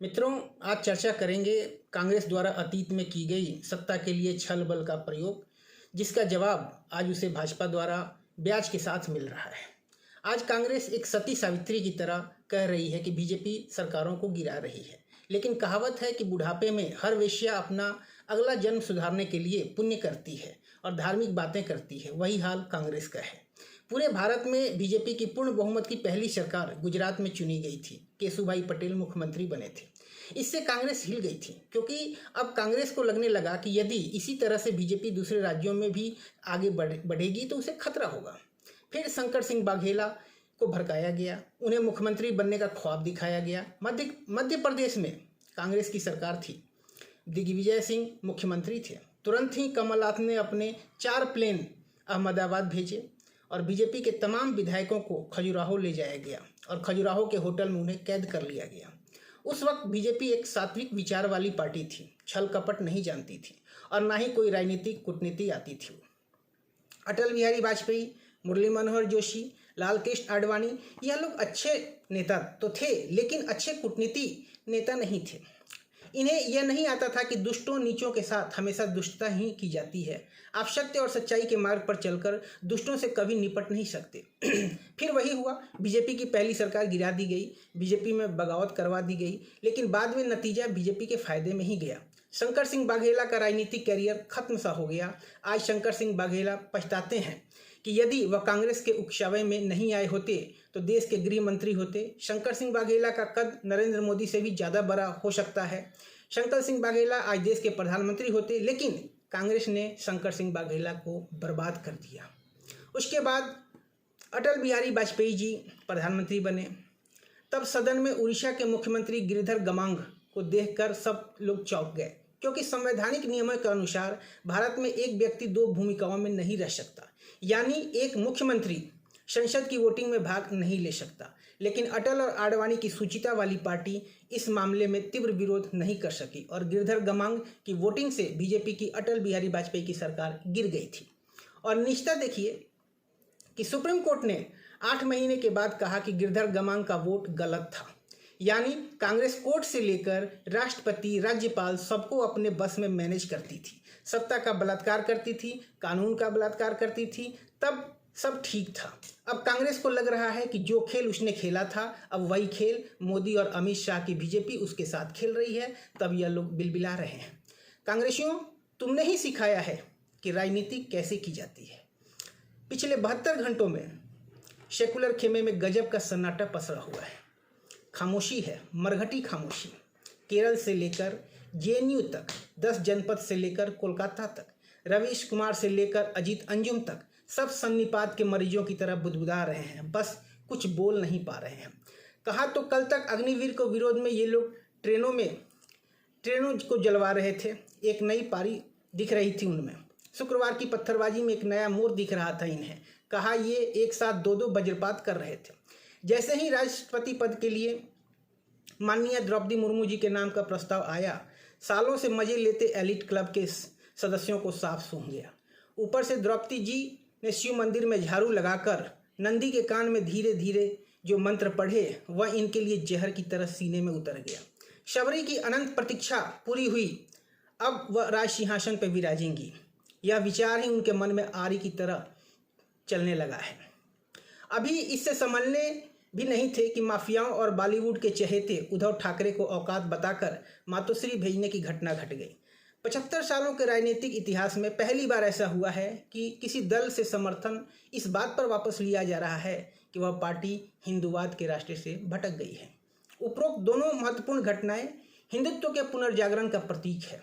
मित्रों, आज चर्चा करेंगे कांग्रेस द्वारा अतीत में की गई सत्ता के लिए छल बल का प्रयोग, जिसका जवाब आज उसे भाजपा द्वारा ब्याज के साथ मिल रहा है। आज कांग्रेस एक सती सावित्री की तरह कह रही है कि बीजेपी सरकारों को गिरा रही है, लेकिन कहावत है कि बुढ़ापे में हर वेश्या अपना अगला जन्म सुधारने के लिए पुण्य करती है और धार्मिक बातें करती है। वही हाल कांग्रेस का है। पूरे भारत में बीजेपी की पूर्ण बहुमत की पहली सरकार गुजरात में चुनी गई थी। केशुभाई पटेल मुख्यमंत्री बने थे। इससे कांग्रेस हिल गई थी, क्योंकि अब कांग्रेस को लगने लगा कि यदि इसी तरह से बीजेपी दूसरे राज्यों में भी आगे बढ़ेगी तो उसे खतरा होगा। फिर शंकर सिंह बाघेला को भड़काया गया, उन्हें मुख्यमंत्री बनने का ख्वाब दिखाया गया। मध्य प्रदेश में कांग्रेस की सरकार थी, दिग्विजय सिंह मुख्यमंत्री थे। तुरंत ही कमलनाथ ने अपने 4 प्लेन अहमदाबाद भेजे और बीजेपी के तमाम विधायकों को खजुराहो ले जाया गया और खजुराहो के होटल में उन्हें कैद कर लिया गया। उस वक्त बीजेपी एक सात्विक विचार वाली पार्टी थी, छल कपट नहीं जानती थी और ना ही कोई राजनीतिक कूटनीति आती थी। अटल बिहारी वाजपेयी, मुरली मनोहर जोशी, लाल कृष्ण आडवाणी, यह लोग अच्छे नेता तो थे, लेकिन अच्छे कूटनीति नेता नहीं थे। इन्हें यह नहीं आता था कि दुष्टों नीचों के साथ हमेशा दुष्टता ही की जाती है। आप सत्य और सच्चाई के मार्ग पर चलकर दुष्टों से कभी निपट नहीं सकते। फिर वही हुआ, बीजेपी की पहली सरकार गिरा दी गई, बीजेपी में बगावत करवा दी गई, लेकिन बाद में नतीजा बीजेपी के फायदे में ही गया। शंकर सिंह बाघेला का राजनीतिक कैरियर खत्म सा हो गया। आज शंकर सिंह बाघेला पछताते हैं कि यदि वह कांग्रेस के उकसावे में नहीं आए होते तो देश के गृह मंत्री होते। शंकर सिंह बाघेला का कद नरेंद्र मोदी से भी ज़्यादा बड़ा हो सकता है। शंकर सिंह बाघेला आज देश के प्रधानमंत्री होते, लेकिन कांग्रेस ने शंकर सिंह बाघेला को बर्बाद कर दिया। उसके बाद अटल बिहारी वाजपेयी जी प्रधानमंत्री बने। तब सदन में उड़ीसा के मुख्यमंत्री गिरिधर गमांग को देखकर सब लोग चौंक गए, क्योंकि संवैधानिक नियमों के अनुसार भारत में एक व्यक्ति 2 भूमिकाओं में नहीं रह सकता, यानी एक मुख्यमंत्री संसद की वोटिंग में भाग नहीं ले सकता। लेकिन अटल और आडवाणी की सुचिता वाली पार्टी इस मामले में तीव्र विरोध नहीं कर सकी और गिरधर गमांग की वोटिंग से बीजेपी की अटल बिहारी वाजपेयी की सरकार गिर गई थी। और निश्चित देखिए कि सुप्रीम कोर्ट ने 8 महीने के बाद कहा कि गिरधर गमांग का वोट गलत था, यानी कांग्रेस कोर्ट से लेकर राष्ट्रपति, राज्यपाल सबको अपने बस में मैनेज करती थी, सत्ता का बलात्कार करती थी, कानून का बलात्कार करती थी, तब सब ठीक था। अब कांग्रेस को लग रहा है कि जो खेल उसने खेला था, अब वही खेल मोदी और अमित शाह की बीजेपी उसके साथ खेल रही है। तब यह लोग बिलबिला रहे हैं, कांग्रेसियों तुमने ही सिखाया है कि राजनीति कैसे की जाती है। पिछले 72 घंटों में सेकुलर खेमे में गजब का सन्नाटा पसरा हुआ है। खामोशी है, मरघटी खामोशी। केरल से लेकर जेएनयू तक, 10 जनपद से लेकर कोलकाता तक, रवीश कुमार से लेकर अजीत अंजुम तक, सब सन्निपात के मरीजों की तरह बुदबुदा रहे हैं, बस कुछ बोल नहीं पा रहे हैं। कहा तो कल तक अग्निवीर को विरोध में ये लोग ट्रेनों को जलवा रहे थे, एक नई पारी दिख रही थी उनमें। शुक्रवार की पत्थरबाजी में एक नया मोड़ दिख रहा था इन्हें। कहा ये एक साथ 2-2 वज्रपात कर रहे थे। जैसे ही राष्ट्रपति पद के लिए माननीय द्रौपदी मुर्मू जी के नाम का प्रस्ताव आया, सालों से मजे लेते एलिट क्लब के सदस्यों को साफ सूंघ गया। ऊपर से द्रौपदी जी ने शिव मंदिर में झाड़ू लगाकर नंदी के कान में धीरे धीरे जो मंत्र पढ़े, वह इनके लिए जहर की तरह सीने में उतर गया। शबरी की अनंत प्रतीक्षा पूरी हुई, अब वह राज सिंहासन पर विराजेंगी। यह विचार ही उनके मन में आरी की तरह चलने लगा है। अभी इससे संभलने भी नहीं थे कि माफियाओं और बॉलीवुड के चहेते उद्धव ठाकरे को औकात बताकर मातोश्री भेजने की घटना घट गई। 75 सालों के राजनीतिक इतिहास में पहली बार ऐसा हुआ है कि किसी दल से समर्थन इस बात पर वापस लिया जा रहा है कि वह पार्टी हिंदूवाद के रास्ते से भटक गई है। उपरोक्त दोनों महत्वपूर्ण घटनाएं हिंदुत्व के पुनर्जागरण का प्रतीक है।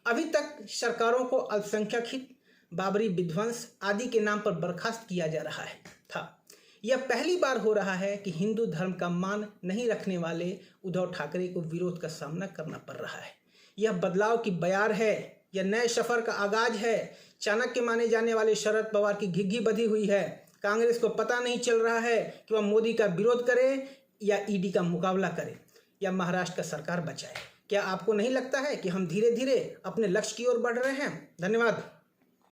अभी तक सरकारों को अल्पसंख्यक हित, बाबरी विध्वंस आदि के नाम पर बर्खास्त किया जा रहा था। यह पहली बार हो रहा है कि हिंदू धर्म का मान नहीं रखने वाले उद्धव ठाकरे को विरोध का सामना करना पड़ रहा है। यह बदलाव की बयार है, यह नए सफर का आगाज है। चाणक्य माने जाने वाले शरद पवार की घिघी बधी हुई है। कांग्रेस को पता नहीं चल रहा है कि वह मोदी का विरोध करे या ईडी का मुकाबला करे या महाराष्ट्र का सरकार बचाए। क्या आपको नहीं लगता है कि हम धीरे धीरे अपने लक्ष्य की ओर बढ़ रहे हैं? धन्यवाद।